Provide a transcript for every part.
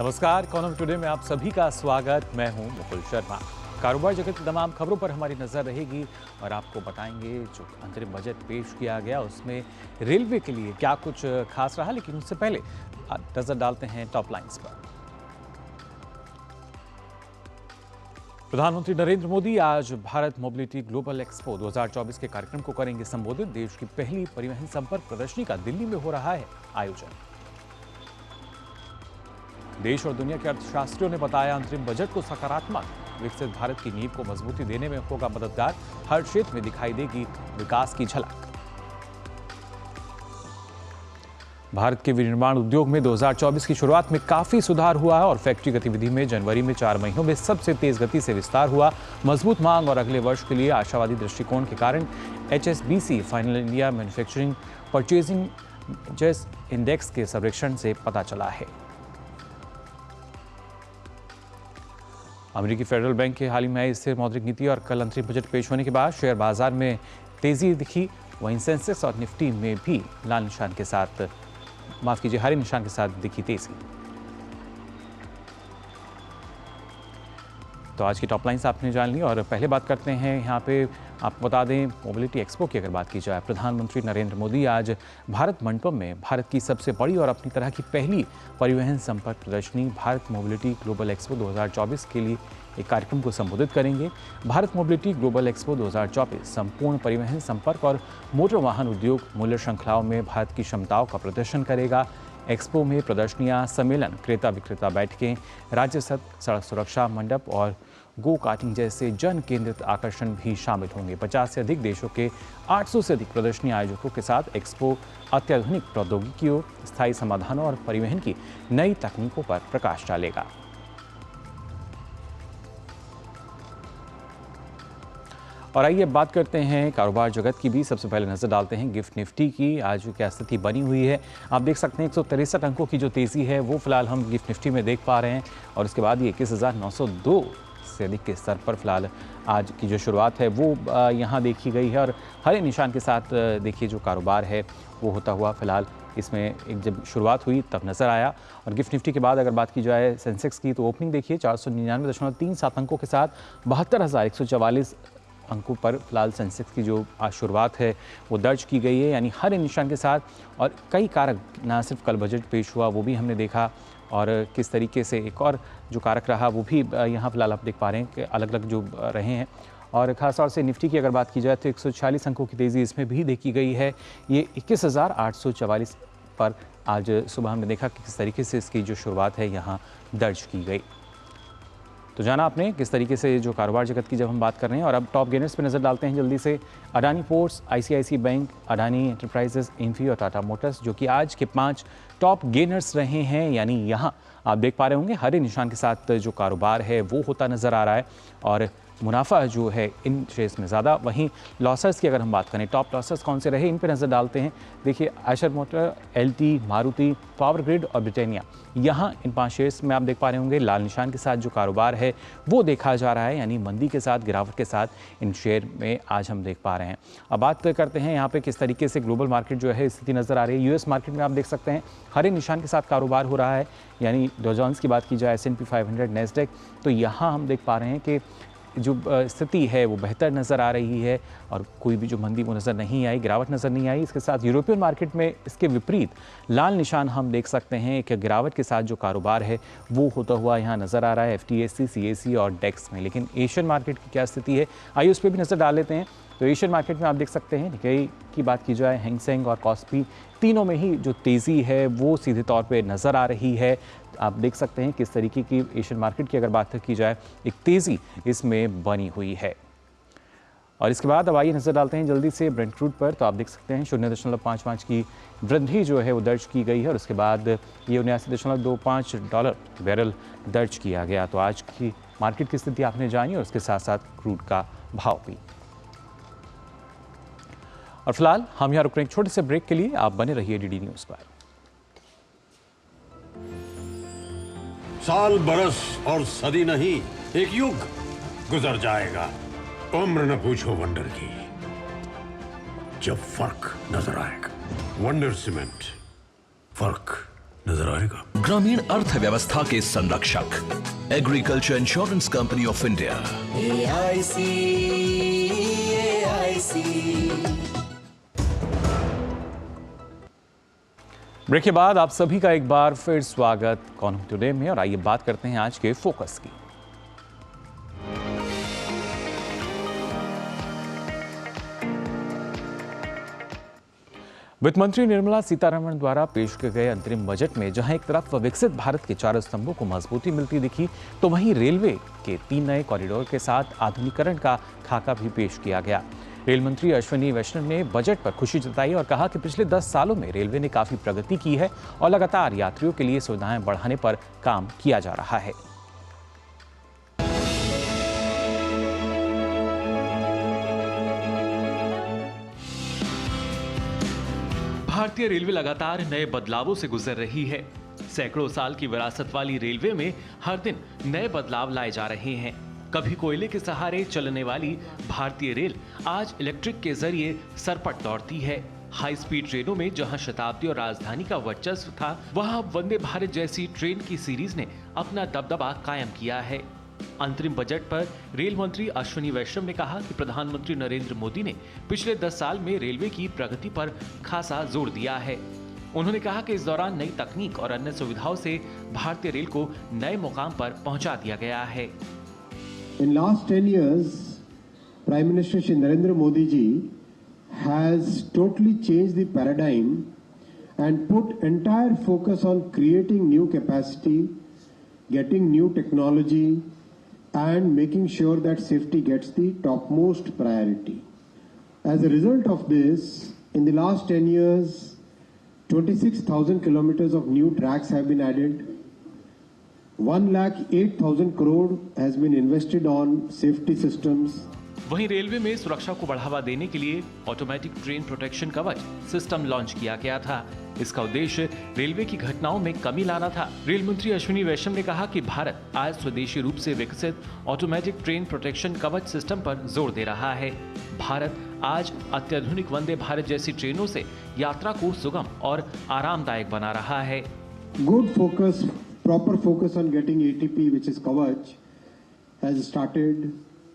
नमस्कार, economy today में आप सभी का स्वागत। मैं हूं मुकुल शर्मा। कारोबार जगत की तमाम खबरों पर हमारी नजर रहेगी और आपको बताएंगे जो अंतरिम बजट पेश किया गया उसमें रेलवे के लिए क्या कुछ खास रहा। लेकिन उससे पहले नजर डालते हैं टॉप लाइंस पर। प्रधानमंत्री नरेंद्र मोदी आज भारत मोबिलिटी ग्लोबल एक्सपो 2024 के कार्यक्रम को करेंगे संबोधित। देश की पहली परिवहन संपर्क प्रदर्शनी का दिल्ली में हो रहा है आयोजन। देश और दुनिया के अर्थशास्त्रियों ने बताया अंतरिम बजट को सकारात्मक, विकसित भारत की नींव को मजबूती देने में होगा मददगार, हर क्षेत्र में दिखाई देगी विकास की झलक। भारत के विनिर्माण उद्योग में 2024 की शुरुआत में काफी सुधार हुआ है और फैक्ट्री गतिविधि में जनवरी में 4 महीनों में सबसे तेज गति से विस्तार हुआ। मजबूत मांग और अगले वर्ष के लिए आशावादी दृष्टिकोण के कारण HSBC final India manufacturing purchasing index के सर्वेक्षण से पता चला है। अमेरिकी फेडरल बैंक के हाल ही में स्थिर मौद्रिक नीति और कल अंतरिम बजट पेश होने के बाद शेयर बाजार में तेजी दिखी। वहीं सेंसेक्स और निफ्टी में भी हरे निशान के साथ दिखी तेजी। तो आज की टॉप लाइन्स आपने जान ली और पहले बात करते हैं यहाँ पे आपको बता दें मोबिलिटी एक्सपो की अगर बात की जाए। प्रधानमंत्री नरेंद्र मोदी आज भारत मंडपम में भारत की सबसे बड़ी और अपनी तरह की पहली परिवहन संपर्क प्रदर्शनी भारत मोबिलिटी ग्लोबल एक्सपो 2024 के लिए एक कार्यक्रम को संबोधित करेंगे। भारत मोबिलिटी ग्लोबल एक्सपो 2024 संपूर्ण परिवहन संपर्क और मोटर वाहन उद्योग मूल्य श्रृंखलाओं में भारत की क्षमताओं का प्रदर्शन करेगा। एक्सपो में प्रदर्शनियां, सम्मेलन, क्रेता विक्रेता बैठकें, राज्य सड़क सुरक्षा मंडप और गो कार्टिंग जैसे जन केंद्रित आकर्षण भी शामिल होंगे। 50 से अधिक देशों के 800 से अधिक प्रदर्शनी आयोजकों के साथ एक्सपो अत्याधुनिक प्रौद्योगिकियों, स्थायी समाधानों और परिवहन की नई तकनीकों पर प्रकाश डालेगा। और आइए बात करते हैं कारोबार जगत की भी। सबसे पहले नजर डालते हैं गिफ्ट निफ्टी की आज क्या स्थिति बनी हुई है। आप देख सकते हैं 163 अंकों की जो तेजी है वो फिलहाल हम गिफ्ट निफ्टी में देख पा रहे हैं और उसके बाद ये 21,902 से अधिक के स्तर पर फिलहाल आज की जो शुरुआत है वो यहाँ देखी गई है। और हरे निशान के साथ देखिए जो कारोबार है वो होता हुआ फिलहाल इसमें एक जब शुरुआत हुई तब नजर आया। और गिफ्ट निफ्टी के बाद अगर बात की जाए सेंसेक्स की तो ओपनिंग देखिए 499.37 अंकों के साथ 72,144 अंकों पर फिलहाल सेंसेक्स की जो आज शुरुआत है वो दर्ज की गई है, यानी हर निशान के साथ। और कई कारक, ना सिर्फ कल बजट पेश हुआ वो भी हमने देखा और किस तरीके से एक और जो कारक रहा वो भी यहाँ फिलहाल आप देख पा रहे हैं कि अलग अलग जो रहे हैं। और ख़ासतौर से निफ्टी की अगर बात की जाए तो 146 अंकों की तेज़ी इसमें भी देखी गई है। ये 21,844 पर आज सुबह हमने देखा कि किस तरीके से इसकी जो शुरुआत है यहाँ दर्ज की गई। तो जाना आपने किस तरीके से जो कारोबार जगत की जब हम बात कर रहे हैं। और अब टॉप गेनर्स पे नज़र डालते हैं जल्दी से। Adani ports, ICICI bank, Adani enterprises, Infy और टाटा मोटर्स जो कि आज के 5 टॉप गेनर्स रहे हैं। यानी यहाँ आप देख पा रहे होंगे हरे निशान के साथ जो कारोबार है वो होता नज़र आ रहा है और मुनाफा जो है इन शेयर्स में ज़्यादा। वहीं लॉसर्स की अगर हम बात करें, टॉप लॉसर्स कौन से रहे इन पर नज़र डालते हैं। देखिए Eicher motor, LT, Maruti, power grid और ब्रिटानिया, यहाँ इन 5 शेयर्स में आप देख पा रहे होंगे लाल निशान के साथ जो कारोबार है वो देखा जा रहा है, यानी मंदी के साथ, गिरावट के साथ इन शेयर में आज हम देख पा रहे हैं। अब बात करते हैं यहाँ पे किस तरीके से ग्लोबल मार्केट जो है स्थिति नज़र आ रही है। US मार्केट में आप देख सकते हैं हरे निशान के साथ कारोबार हो रहा है, यानी डॉ जोन्स की बात की जाए, S&P 500, नैस्डैक, तो यहाँ हम देख पा रहे हैं कि जो स्थिति है वो बेहतर नज़र आ रही है और कोई भी जो मंदी वो नज़र नहीं आई, गिरावट नज़र नहीं आई। इसके साथ यूरोपियन मार्केट में इसके विपरीत लाल निशान हम देख सकते हैं कि गिरावट के साथ जो कारोबार है वो होता हुआ यहाँ नज़र आ रहा है FTSE, CAC और डेक्स में। लेकिन एशियन मार्केट की क्या स्थिति है आइए उस पर भी नज़र डाल लेते हैं। तो एशियन मार्केट में आप देख सकते हैं निक्केई की बात की जाए, हैंगसेंग और कॉस्पी, तीनों में ही जो तेज़ी है वो सीधे तौर पे नज़र आ रही है। आप देख सकते हैं किस तरीके की एशियन मार्केट की अगर बात की जाए एक तेज़ी इसमें बनी हुई है। और इसके बाद अब आइए नज़र डालते हैं जल्दी से ब्रेंट क्रूड पर। तो आप देख सकते हैं 0.55 की वृद्धि जो है वो दर्ज की गई है और उसके बाद ये $79.25 बैरल दर्ज किया गया। तो आज की मार्केट की स्थिति आपने जानी और उसके साथ साथ क्रूड का भाव भी। और फिलहाल हम यहाँ रुक रहे हैं एक छोटे से ब्रेक के लिए। आप बने रहिए DD न्यूज़ पर। साल, बरस और सदी नहीं, एक युग गुजर जाएगा। उम्र न पूछो वंडर की, जब फर्क नजर आएगा। वंडर सीमेंट, फर्क नजर आएगा। ग्रामीण अर्थव्यवस्था के संरक्षक agriculture insurance company of India. AIC break के बाद आप सभी का एक बार फिर स्वागत इकोनॉमी टुडे में, और आइए बात करते हैं आज के फोकस की। वित्त मंत्री निर्मला सीतारमण द्वारा पेश किए गए अंतरिम बजट में जहां एक तरफ विकसित भारत के 4 स्तंभों को मजबूती मिलती दिखी, तो वहीं रेलवे के 3 नए कॉरिडोर के साथ आधुनिकीकरण का खाका भी पेश किया गया। रेल मंत्री अश्विनी वैष्णव ने बजट पर खुशी जताई और कहा कि पिछले 10 सालों में रेलवे ने काफी प्रगति की है और लगातार यात्रियों के लिए सुविधाएं बढ़ाने पर काम किया जा रहा है। भारतीय रेलवे लगातार नए बदलावों से गुजर रही है। सैकड़ों साल की विरासत वाली रेलवे में हर दिन नए बदलाव लाए जा रहे हैं। कभी कोयले के सहारे चलने वाली भारतीय रेल आज इलेक्ट्रिक के जरिए सरपट दौड़ती है। हाई स्पीड ट्रेनों में जहां शताब्दी और राजधानी का वर्चस्व था, वहां वंदे भारत जैसी ट्रेन की सीरीज ने अपना दबदबा कायम किया है। अंतरिम बजट पर रेल मंत्री अश्विनी वैष्णव ने कहा कि प्रधानमंत्री नरेंद्र मोदी ने पिछले 10 साल में रेलवे की प्रगति पर खासा जोर दिया है। उन्होंने कहा कि इस दौरान नई तकनीक और अन्य सुविधाओं से भारतीय रेल को नए मुकाम पर पहुंचा दिया गया है। In last 10 years, Prime Minister Shri Narendra Modi ji has totally changed the paradigm and put entire focus on creating new capacity, getting new technology, and making sure that safety gets the topmost priority. As a result of this, in the last 10 years, 26,000 kilometers of new tracks have been added. 1,08,000 crore has been invested on safety systems. वहीं railway में सुरक्षा को बढ़ावा देने के लिए automatic train protection कवच system launch किया गया था। इसका उद्देश्य रेलवे की घटनाओं में कमी लाना था। रेल मंत्री अश्विनी वैष्णव ने कहा कि भारत आज स्वदेशी रूप से विकसित ऑटोमेटिक ट्रेन प्रोटेक्शन कवच सिस्टम पर जोर दे रहा है। भारत आज अत्याधुनिक वंदे भारत जैसी ट्रेनों से यात्रा को सुगम और आरामदायक बना रहा है। Good focus, proper focus on getting ATP, which is Kavach, has started.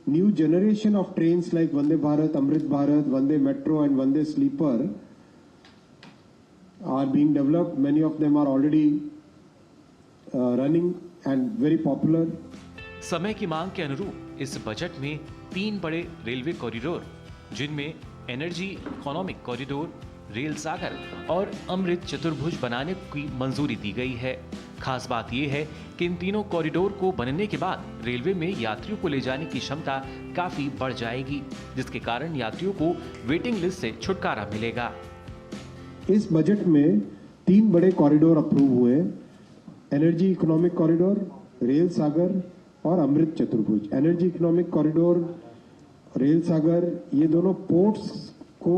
New generation of trains like Vande Bharat, Amrit Bharat, Vande Metro and Vande Sleeper are being developed. Many of them are already running and very popular. समय की मांग के अनुरूप इस budget में 3 बड़े railway corridor, जिनमें energy economic corridor, rail सागर और अमृत चतुर्भुज बनाने की मंजूरी दी गई है। खास बात यह है कि इन तीनों कॉरिडोर को बनने के बाद रेलवे में यात्रियों को ले जाने की क्षमता काफी बढ़ जाएगी, जिसके कारण यात्रियों को वेटिंग लिस्ट से छुटकारा मिलेगा। इस बजट में 3 बड़े कॉरिडोर अप्रूव हुए, एनर्जी इकोनॉमिक कॉरिडोर, रेल सागर और अमृत चतुर्भुज। एनर्जी इकोनॉमिक कॉरिडोर, रेल सागर, ये दोनों पोर्ट्स को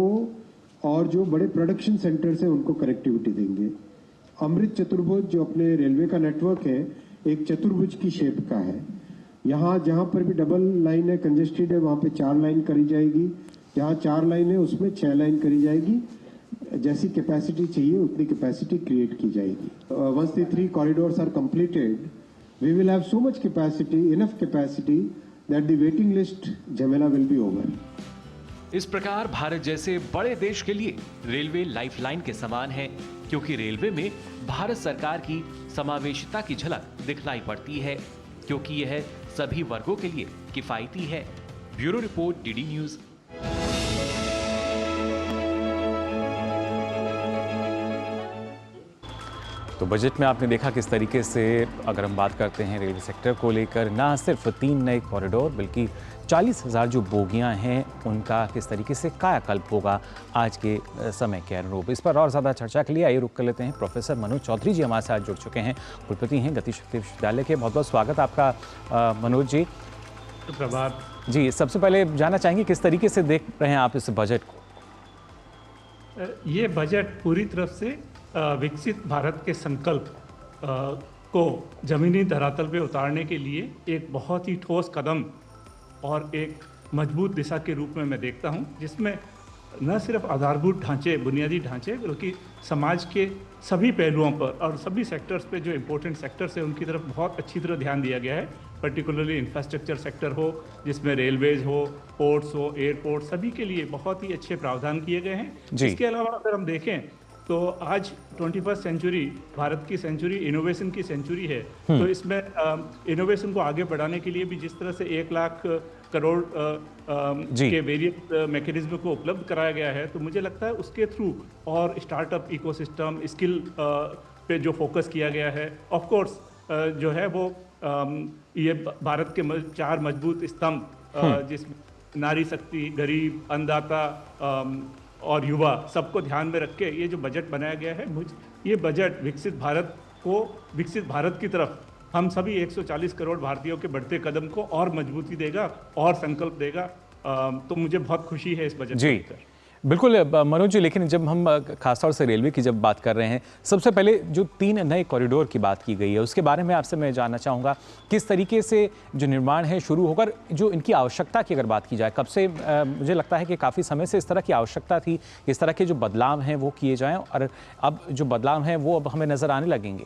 और जो बड़े प्रोडक्शन सेंटर्स हैं उनको कनेक्टिविटी देंगे। अमृत चतुर्भुज जो अपने रेलवे का नेटवर्क है, एक चतुर्भुज की शेप का है। यहाँ जहाँ पर भी डबल लाइन है, कंजेस्टेड है, वहाँ पे 4 लाइन करी जाएगी। जहाँ 4 लाइन है उसमें 6 लाइन करी जाएगी। जैसी कैपेसिटी चाहिए उतनी कैपेसिटी क्रिएट की जाएगी। Once the 3 corridors are completed, we will have so much capacity, enough capacity that the waiting list झमेला विल बी ओवर। इस प्रकार भारत जैसे बड़े देश के लिए रेलवे लाइफलाइन के समान है, क्योंकि रेलवे में भारत सरकार की समावेशिता की झलक दिखलाई पड़ती है, क्योंकि यह सभी वर्गों के लिए किफायती है। Bureau report, DD news. तो बजट में आपने देखा किस तरीके से, अगर हम बात करते हैं रेलवे सेक्टर को लेकर, ना सिर्फ 3 नए कॉरिडोर बल्कि 40,000 जो बोगियां हैं उनका किस तरीके से कायाकल्प होगा आज के समय के अनुरूप। इस पर और ज़्यादा चर्चा के लिए आइए रुक कर लेते हैं। प्रोफेसर मनोज चौधरी जी हमारे साथ जुड़ चुके हैं, कुलपति हैं गति शक्ति विश्वविद्यालय के। बहुत बहुत स्वागत आपका मनोज जी। प्रभात जी, सबसे पहले जानना चाहेंगे किस तरीके से देख रहे हैं आप इस बजट को? ये बजट पूरी तरफ से विकसित भारत के संकल्प को जमीनी धरातल पे उतारने के लिए एक बहुत ही ठोस कदम और एक मजबूत दिशा के रूप में मैं देखता हूँ, जिसमें न सिर्फ आधारभूत ढांचे, बुनियादी ढांचे, बल्कि समाज के सभी पहलुओं पर और सभी सेक्टर्स पे जो इम्पोर्टेंट सेक्टर्स हैं उनकी तरफ बहुत अच्छी तरह ध्यान दिया गया है। पर्टिकुलरली इंफ्रास्ट्रक्चर सेक्टर हो, जिसमें रेलवेज हो, पोर्ट्स हो, एयरपोर्ट, सभी के लिए बहुत ही अच्छे प्रावधान किए गए हैं। इसके अलावा अगर हम देखें तो आज 21st सेंचुरी भारत की सेंचुरी, इनोवेशन की सेंचुरी है। तो इसमें इनोवेशन को आगे बढ़ाने के लिए भी जिस तरह से 1 लाख करोड़ के वेरियस मैकेनिज्म को उपलब्ध कराया गया है, तो मुझे लगता है उसके थ्रू और स्टार्टअप इकोसिस्टम, स्किल पे जो फोकस किया गया है, ऑफ कोर्स जो है वो ये भारत के 4 मजबूत स्तंभ, जिसमें नारी शक्ति, गरीब, अन्नदाता और युवा, सबको ध्यान में रख के ये जो बजट बनाया गया है, ये बजट विकसित भारत को, विकसित भारत की तरफ हम सभी 140 करोड़ भारतीयों के बढ़ते कदम को और मजबूती देगा और संकल्प देगा। तो मुझे बहुत खुशी है इस बजट को लेकर। बिल्कुल मनोज जी, लेकिन जब हम खासतौर से रेलवे की जब बात कर रहे हैं, सबसे पहले जो 3 नए कॉरिडोर की बात की गई है उसके बारे में आपसे मैं जानना चाहूँगा, किस तरीके से जो निर्माण है शुरू होकर, जो इनकी आवश्यकता की अगर बात की जाए, कब से मुझे लगता है कि काफ़ी समय से इस तरह की आवश्यकता थी, इस तरह के जो बदलाव हैं वो किए जाएँ, और अब जो बदलाव हैं वो अब हमें नज़र आने लगेंगे?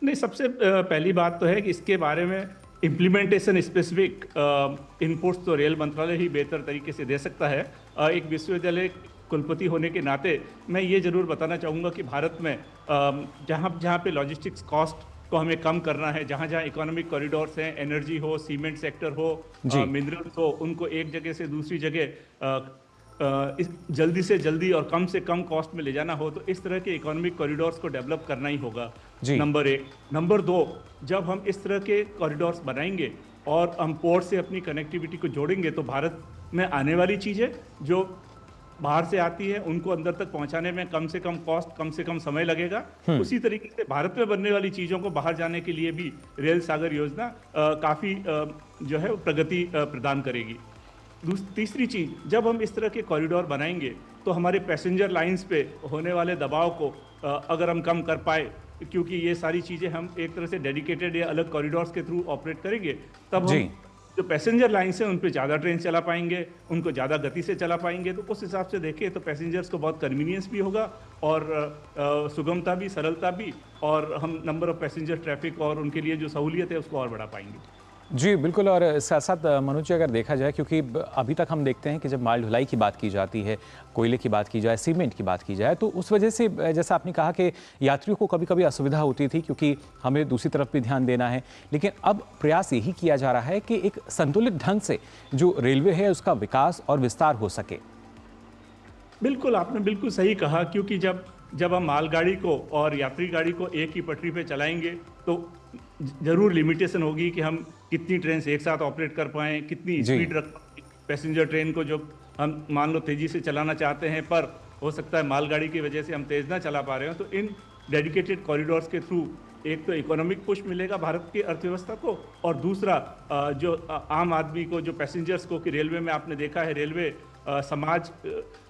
नहीं, सबसे पहली बात तो है कि इसके बारे में इम्प्लीमेंटेशन स्पेसिफिक इनपुट्स तो रेल मंत्रालय ही बेहतर तरीके से दे सकता है। एक विश्वविद्यालय कुलपति होने के नाते मैं ये जरूर बताना चाहूँगा कि भारत में जहाँ पे लॉजिस्टिक्स कॉस्ट को हमें कम करना है, जहाँ जहाँ इकोनॉमिक कॉरिडोर्स हैं, एनर्जी हो, सीमेंट सेक्टर हो, मिनरल्स हो, उनको एक जगह से दूसरी जगह जल्दी से जल्दी और कम से कम कॉस्ट में ले जाना हो, तो इस तरह के इकोनॉमिक कॉरिडोर्स को डेवलप करना ही होगा, नंबर 1। नंबर 2, जब हम इस तरह के कॉरिडोर्स बनाएंगे और हम पोर्ट से अपनी कनेक्टिविटी को जोड़ेंगे, तो भारत में आने वाली चीज़ें जो बाहर से आती है उनको अंदर तक पहुंचाने में कम से कम कॉस्ट, कम से कम समय लगेगा। उसी तरीके से भारत में बनने वाली चीज़ों को बाहर जाने के लिए भी रेल सागर योजना काफ़ी जो है प्रगति प्रदान करेगी। तीसरी चीज़, जब हम इस तरह के कॉरिडोर बनाएंगे तो हमारे पैसेंजर लाइंस पे होने वाले दबाव को अगर हम कम कर पाए, क्योंकि ये सारी चीज़ें हम एक तरह से डेडिकेटेड या अलग कॉरिडोर्स के थ्रू ऑपरेट करेंगे, तब हम जो पैसेंजर लाइन्स हैं उन पे ज़्यादा ट्रेन चला पाएंगे, उनको ज़्यादा गति से चला पाएंगे। तो उस हिसाब से देखें तो पैसेंजर्स को बहुत कन्वीनियंस भी होगा और सुगमता भी, सरलता भी, और हम नंबर ऑफ पैसेंजर ट्रैफिक और उनके लिए जो सहूलियत है उसको और बढ़ा पाएंगे। जी बिल्कुल, और साथ साथ मनोज जी अगर देखा जाए, क्योंकि अभी तक हम देखते हैं कि जब माल ढुलाई की बात की जाती है, कोयले की बात की जाए, सीमेंट की बात की जाए, तो उस वजह से जैसा आपने कहा कि यात्रियों को कभी कभी असुविधा होती थी क्योंकि हमें दूसरी तरफ भी ध्यान देना है, लेकिन अब प्रयास यही किया जा रहा है कि एक संतुलित ढंग से जो रेलवे है उसका विकास और विस्तार हो सके। बिल्कुल, आपने बिल्कुल सही कहा, क्योंकि जब हम मालगाड़ी को और यात्री गाड़ी को एक ही पटरी पे चलाएंगे तो जरूर लिमिटेशन होगी कि हम कितनी ट्रेन एक साथ ऑपरेट कर पाएँ, कितनी स्पीड रख पाएँ। पैसेंजर ट्रेन को जो हम मान लो तेज़ी से चलाना चाहते हैं, पर हो सकता है मालगाड़ी की वजह से हम तेज़ ना चला पा रहे हो, तो इन डेडिकेटेड कॉरिडोर्स के थ्रू एक तो इकोनॉमिक पुश मिलेगा भारत की अर्थव्यवस्था को, और दूसरा जो आम आदमी को, जो पैसेंजर्स को, कि रेलवे में आपने देखा है रेलवे समाज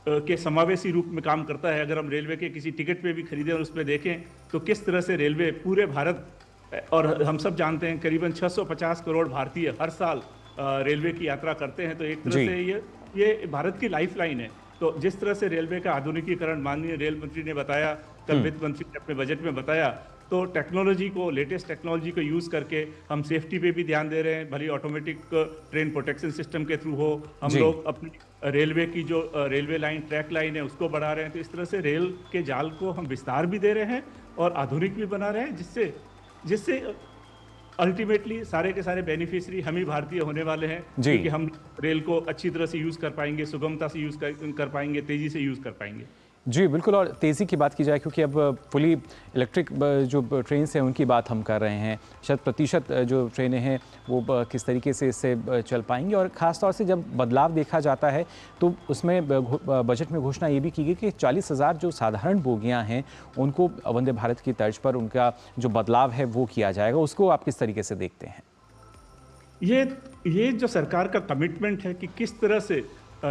के समावेशी रूप में काम करता है। अगर हम रेलवे के किसी टिकट पे भी खरीदें और उसमें देखें तो किस तरह से रेलवे पूरे भारत, और हम सब जानते हैं करीबन 650 करोड़ भारतीय हर साल रेलवे की यात्रा करते हैं, तो एक तरह से ये भारत की लाइफलाइन है। तो जिस तरह से रेलवे का आधुनिकीकरण माननीय रेल मंत्री ने बताया, कल वित्त मंत्री ने अपने बजट में बताया, तो टेक्नोलॉजी को, लेटेस्ट टेक्नोलॉजी को यूज़ करके हम सेफ्टी पे भी ध्यान दे रहे हैं, भली ऑटोमेटिक ट्रेन प्रोटेक्शन सिस्टम के थ्रू हो, हम लोग अपनी रेलवे की जो रेलवे लाइन, ट्रैक लाइन है उसको बढ़ा रहे हैं। तो इस तरह से रेल के जाल को हम विस्तार भी दे रहे हैं और आधुनिक भी बना रहे हैं, जिससे अल्टीमेटली सारे के सारे बेनिफिशियरी हम ही भारतीय होने वाले हैं, क्योंकि हम रेल को अच्छी तरह से यूज़ कर पाएंगे, सुगमता से यूज़ कर पाएंगे, तेज़ी से यूज़ कर पाएंगे। जी बिल्कुल, और तेज़ी की बात की जाए, क्योंकि अब फुली इलेक्ट्रिक जो ट्रेन हैं उनकी बात हम कर रहे हैं, 100% जो ट्रेनें हैं वो किस तरीके से इससे चल पाएंगी, और ख़ास तौर से जब बदलाव देखा जाता है तो उसमें बजट में घोषणा ये भी की गई कि 40,000 जो साधारण बोगियां हैं उनको वंदे भारत की तर्ज पर उनका जो बदलाव है वो किया जाएगा। उसको आप किस तरीके से देखते हैं? ये जो सरकार का कमिटमेंट है कि किस तरह से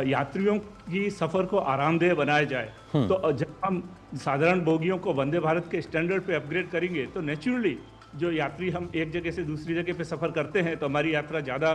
यात्रियों की सफ़र को आरामदेह बनाया जाए, तो जब हम साधारण बोगियों को वंदे भारत के स्टैंडर्ड पे अपग्रेड करेंगे तो नेचुरली जो यात्री हम एक जगह से दूसरी जगह पे सफ़र करते हैं तो हमारी यात्रा ज़्यादा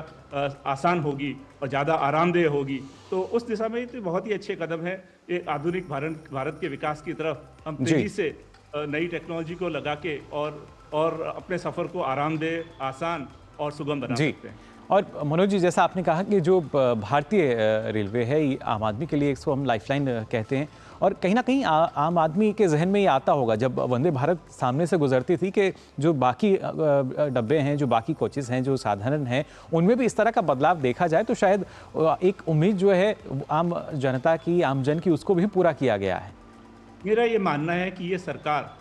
आसान होगी और ज़्यादा आरामदेह होगी। तो उस दिशा में तो बहुत ही अच्छे कदम है। एक आधुनिक भारत के विकास की तरफ हम तेज़ी से नई टेक्नोलॉजी को लगा के और अपने सफ़र को आरामदेह, आसान और सुगम बना सकते हैं। और मनोज जी, जैसा आपने कहा कि जो भारतीय रेलवे है ये आम आदमी के लिए इसको हम लाइफलाइन कहते हैं, और कहीं ना कहीं आम आदमी के जहन में ये आता होगा जब वंदे भारत सामने से गुजरती थी कि जो बाकी डब्बे हैं, जो बाकी कोचेस हैं, जो साधारण हैं, उनमें भी इस तरह का बदलाव देखा जाए तो शायद एक उम्मीद जो है आम जनता की, आम जन की, उसको भी पूरा किया गया है। मेरा ये मानना है कि ये सरकार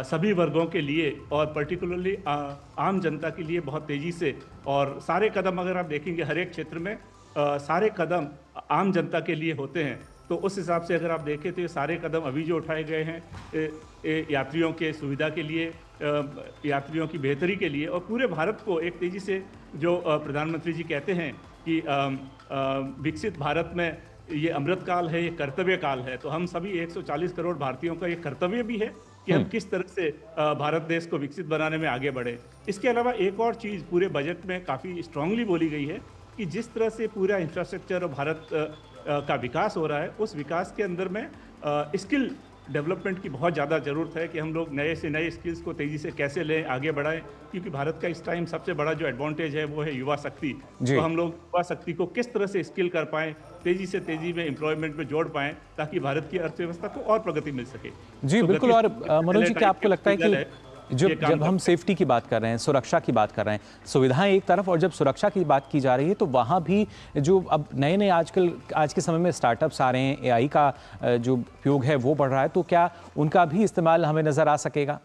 सभी वर्गों के लिए और पर्टिकुलरली आम जनता के लिए बहुत तेज़ी से, और सारे कदम अगर आप देखेंगे हर एक क्षेत्र में सारे कदम आम जनता के लिए होते हैं। तो उस हिसाब से अगर आप देखें तो ये सारे कदम अभी जो उठाए गए हैं यात्रियों के सुविधा के लिए, यात्रियों की बेहतरी के लिए, और पूरे भारत को एक तेज़ी से, जो प्रधानमंत्री जी कहते हैं कि विकसित भारत में ये अमृत काल है, ये कर्तव्य काल है। तो हम सभी 140 करोड़ भारतीयों का ये कर्तव्य भी है कि हम किस तरह से भारत देश को विकसित बनाने में आगे बढ़े। इसके अलावा एक और चीज़ पूरे बजट में काफ़ी स्ट्रांगली बोली गई है कि जिस तरह से पूरा इंफ्रास्ट्रक्चर और भारत का विकास हो रहा है, उस विकास के अंदर में स्किल डेवलपमेंट की बहुत ज़्यादा ज़रूरत है कि हम लोग नए से नए स्किल्स को तेज़ी से कैसे लें, आगे बढ़ाएं, क्योंकि भारत का इस टाइम सबसे बड़ा जो एडवांटेज है वो है युवा शक्ति। तो हम लोग युवा शक्ति को किस तरह से स्किल कर पाएं, तेज़ी में एम्प्लॉयमेंट में जोड़ पाएं, ताकि भारत की अर्थव्यवस्था को और प्रगति मिल सके। जी तो बिल्कुल। और मनोज जी, क्या आपको लगता है कि जब हम सेफ्टी की बात कर रहे हैं, सुरक्षा की बात कर रहे हैं, सुविधाएं एक तरफ, और जब सुरक्षा की बात की जा रही है तो वहाँ भी जो अब नए आज के समय में स्टार्टअप्स आ रहे हैं, AI का जो उपयोग है वो बढ़ रहा है, तो क्या उनका भी इस्तेमाल हमें नज़र आ सकेगा?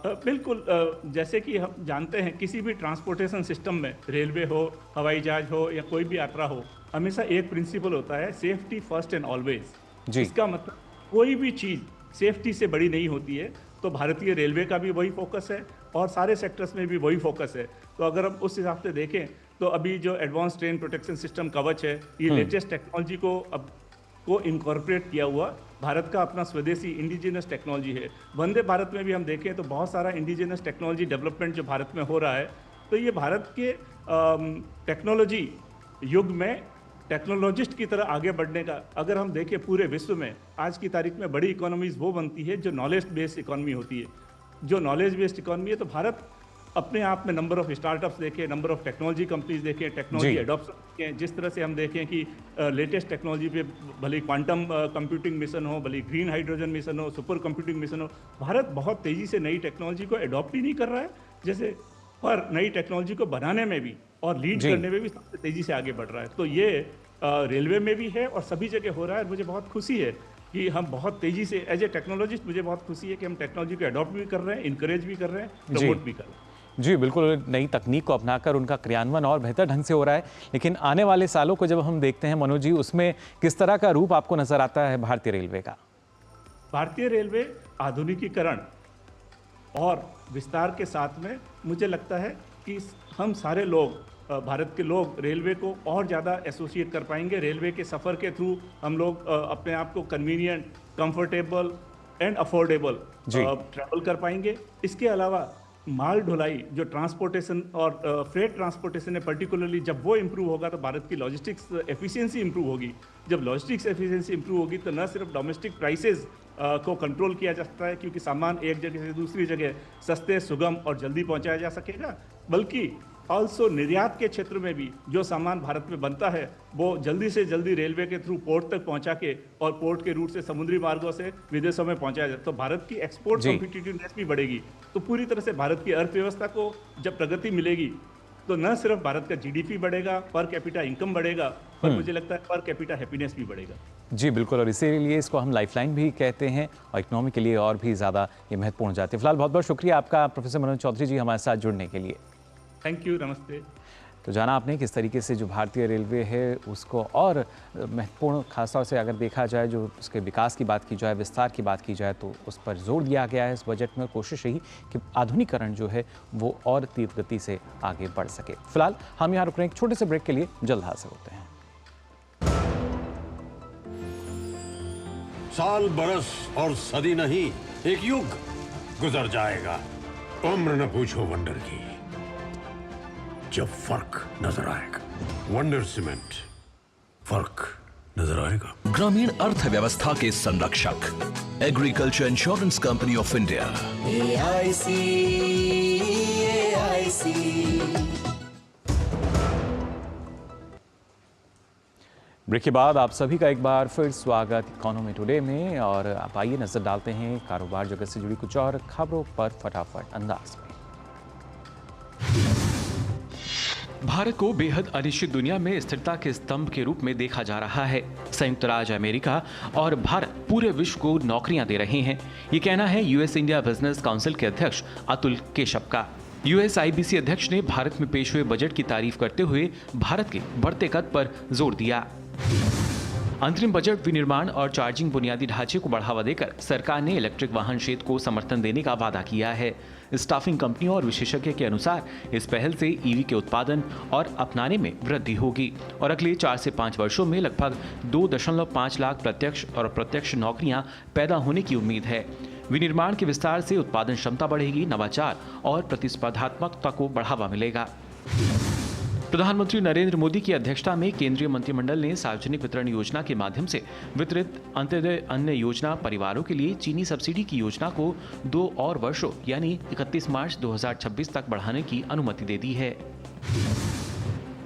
बिल्कुल। जैसे कि हम जानते हैं किसी भी ट्रांसपोर्टेशन सिस्टम में, रेलवे हो, हवाई जहाज हो या कोई भी यात्रा हो, हमेशा एक प्रिंसिपल होता है, सेफ्टी फर्स्ट एंड ऑलवेज। इसका मतलब कोई भी चीज़ सेफ्टी से बड़ी नहीं होती है। तो भारतीय रेलवे का भी वही फोकस है और सारे सेक्टर्स में भी वही फोकस है। तो अगर हम उस हिसाब से देखें तो अभी जो एडवांस ट्रेन प्रोटेक्शन सिस्टम कवच है, ये लेटेस्ट टेक्नोलॉजी को इनकॉर्पोरेट किया हुआ भारत का अपना स्वदेशी इंडिजिनस टेक्नोलॉजी है। वंदे भारत में भी हम देखें तो बहुत सारा इंडिजिनस टेक्नोलॉजी डेवलपमेंट जो भारत में हो रहा है। तो ये भारत के टेक्नोलॉजी युग में टेक्नोलॉजिस्ट की तरह आगे बढ़ने का, अगर हम देखें पूरे विश्व में आज की तारीख में बड़ी इकोनॉमीज वो बनती है जो नॉलेज बेस्ड इकोनॉमी होती है। जो नॉलेज बेस्ड इकोनॉमी है तो भारत अपने आप में नंबर ऑफ स्टार्टअप्स देखें, नंबर ऑफ टेक्नोलॉजी कंपनीज देखें, टेक्नोलॉजी एडॉप्शन देखें, जिस तरह से हम देखें कि लेटेस्ट टेक्नोलॉजी पे भले क्वांटम कंप्यूटिंग मिशन हो, भले ग्रीन हाइड्रोजन मिशन हो, सुपर कंप्यूटिंग मिशन हो, भारत बहुत तेज़ी से नई टेक्नोलॉजी को एडॉप्ट ही नहीं कर रहा है जैसे, पर नई टेक्नोलॉजी को बनाने में भी और लीड करने में भी सबसे तेज़ी से आगे बढ़ रहा है। तो ये रेलवे में भी है और सभी जगह हो रहा है। मुझे बहुत खुशी है कि हम बहुत तेज़ी से, एज ए टेक्नोलॉजिस्ट मुझे बहुत खुशी है कि हम टेक्नोलॉजी को अडॉप्ट भी कर रहे हैं, इनकरेज भी कर रहे हैं, प्रमोट भी कर रहे हैं। जी बिल्कुल, नई तकनीक को अपनाकर उनका क्रियान्वयन और बेहतर ढंग से हो रहा है। लेकिन आने वाले सालों को जब हम देखते हैं मनोज जी, उसमें किस तरह का रूप आपको नजर आता है भारतीय रेलवे का? भारतीय रेलवे आधुनिकीकरण और विस्तार के साथ में मुझे लगता है कि हम सारे लोग, भारत के लोग, रेलवे को और ज़्यादा एसोसिएट कर पाएंगे। रेलवे के सफ़र के थ्रू हम लोग अपने आप को convenient, comfortable and affordable travel कर पाएंगे। इसके अलावा माल ढुलाई, जो ट्रांसपोर्टेशन और फ्रेट ट्रांसपोर्टेशन है पर्टिकुलरली, जब वो इम्प्रूव होगा तो भारत की लॉजिस्टिक्स एफिशिएंसी इम्प्रूव होगी। जब लॉजिस्टिक्स एफिशिएंसी इम्प्रूव होगी तो न सिर्फ डोमेस्टिक प्राइसेस को कंट्रोल किया जा सकता है, क्योंकि सामान एक जगह से दूसरी जगह सस्ते, सुगम और जल्दी पहुंचाया जा सकेगा, बल्कि ऑल्सो निर्यात के क्षेत्र में भी जो सामान भारत में बनता है वो जल्दी से जल्दी रेलवे के थ्रू पोर्ट तक पहुंचा के और पोर्ट के रूट से समुद्री मार्गों से विदेशों में पहुंचाया जाए, तो भारत की एक्सपोर्ट कॉम्पिटिटिवनेस भी बढ़ेगी। तो पूरी तरह से भारत की अर्थव्यवस्था को जब प्रगति मिलेगी तो न सिर्फ भारत का जीडीपी बढ़ेगा, पर कैपिटा इनकम बढ़ेगा, पर मुझे लगता है पर कैपिटा हैप्पीनेस भी बढ़ेगा। जी बिल्कुल, और इसीलिए इसको हम लाइफलाइन भी कहते हैं और इकोनॉमी के लिए और भी ज़्यादा ये महत्वपूर्ण हो जाती है। फिलहाल बहुत बहुत शुक्रिया आपका प्रोफेसर मनोज चौधरी जी हमारे साथ जुड़ने के लिए। थैंक यू, नमस्ते। तो जाना आपने किस तरीके से जो भारतीय रेलवे है उसको और महत्वपूर्ण, खासतौर से अगर देखा जाए जो उसके विकास की बात की जाए, विस्तार की बात की जाए, तो उस पर जोर दिया गया है इस बजट में। कोशिश रही कि आधुनिकीकरण जो है वो और तीव्र गति से आगे बढ़ सके। फिलहाल हम यहाँ रुक रहे हैं एक छोटे से ब्रेक के लिए, जल्द हाजिर होते हैं। साल, बरस और सदी नहीं, एक युग गुजर जाएगा। उम्र न पूछो वंडर की, जब फर्क नजर आएगा। वंडर सीमेंट, फर्क नजर आएगा। ग्रामीण अर्थव्यवस्था के संरक्षक, agriculture insurance company of India. AIC, AIC। Break के बाद आप सभी का एक बार फिर स्वागत इकोनॉमी टुडे में। और आप आइए नजर डालते हैं कारोबार जगत से जुड़ी कुछ और खबरों पर फटाफट अंदाज में। भारत को बेहद अनिश्चित दुनिया में स्थिरता के स्तंभ के रूप में देखा जा रहा है। संयुक्त राज्य अमेरिका और भारत पूरे विश्व को नौकरियां दे रहे हैं, ये कहना है यूएस इंडिया बिजनेस काउंसिल के अध्यक्ष अतुल केशव का। USIBC अध्यक्ष ने भारत में पेश हुए बजट की तारीफ करते हुए भारत के बढ़ते कद पर जोर दिया। अंतरिम बजट विनिर्माण और चार्जिंग बुनियादी ढांचे को बढ़ावा देकर सरकार ने इलेक्ट्रिक वाहन क्षेत्र को समर्थन देने का वादा किया है। स्टाफिंग कंपनियों और विशेषज्ञ के अनुसार इस पहल से ईवी के उत्पादन और अपनाने में वृद्धि होगी और अगले 4 से 5 वर्षों में लगभग 2.5 लाख प्रत्यक्ष और अप्रत्यक्ष नौकरियां पैदा होने की उम्मीद है। विनिर्माण के विस्तार से उत्पादन क्षमता बढ़ेगी, नवाचार और प्रतिस्पर्धात्मकता को बढ़ावा मिलेगा। प्रधानमंत्री नरेंद्र मोदी की अध्यक्षता में केंद्रीय मंत्रिमंडल ने सार्वजनिक वितरण योजना के माध्यम से वितरित अंत्योदय अन्न योजना परिवारों के लिए चीनी सब्सिडी की योजना को 2 और वर्षों यानी 31 मार्च 2026 तक बढ़ाने की अनुमति दे दी है।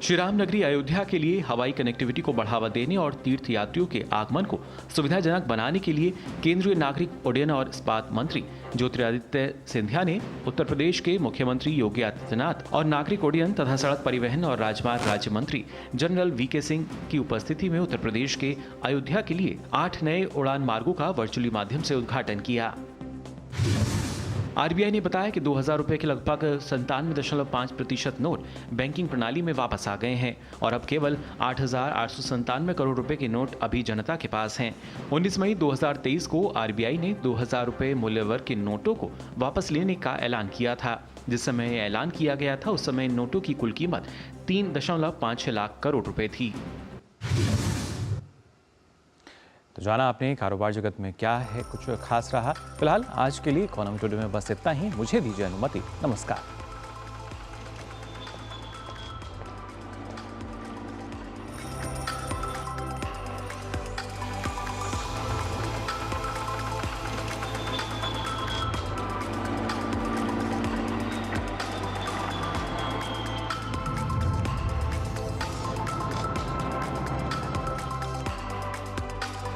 श्री राम नगरी अयोध्या के लिए हवाई कनेक्टिविटी को बढ़ावा देने और तीर्थ यात्रियों के आगमन को सुविधाजनक बनाने के लिए केंद्रीय नागरिक उड्डयन और इस्पात मंत्री ज्योतिरादित्य सिंधिया ने उत्तर प्रदेश के मुख्यमंत्री योगी आदित्यनाथ और नागरिक उड्डयन तथा सड़क परिवहन और राजमार्ग राज्य मंत्री जनरल VK सिंह की उपस्थिति में उत्तर प्रदेश के अयोध्या के लिए 8 नए उड़ान मार्गों का वर्चुअली माध्यम से उद्घाटन किया। RBI ने बताया कि 2000 रुपए के लगभग 97.5% नोट बैंकिंग प्रणाली में वापस आ गए हैं और अब केवल 8,897 करोड़ रुपए के नोट अभी जनता के पास हैं। 19 मई 2023 को RBI ने 2000 रुपए मूल्य वर्ग के नोटों को वापस लेने का ऐलान किया था। जिस समय ऐलान किया गया था उस समय नोटों की कुल कीमत 3.56 लाख करोड़ रुपए थी। तो जाना आपने कारोबार जगत में क्या है कुछ खास रहा। फिलहाल आज के लिए इकोनॉमी टुडे में बस इतना ही। मुझे दीजिए अनुमति। नमस्कार।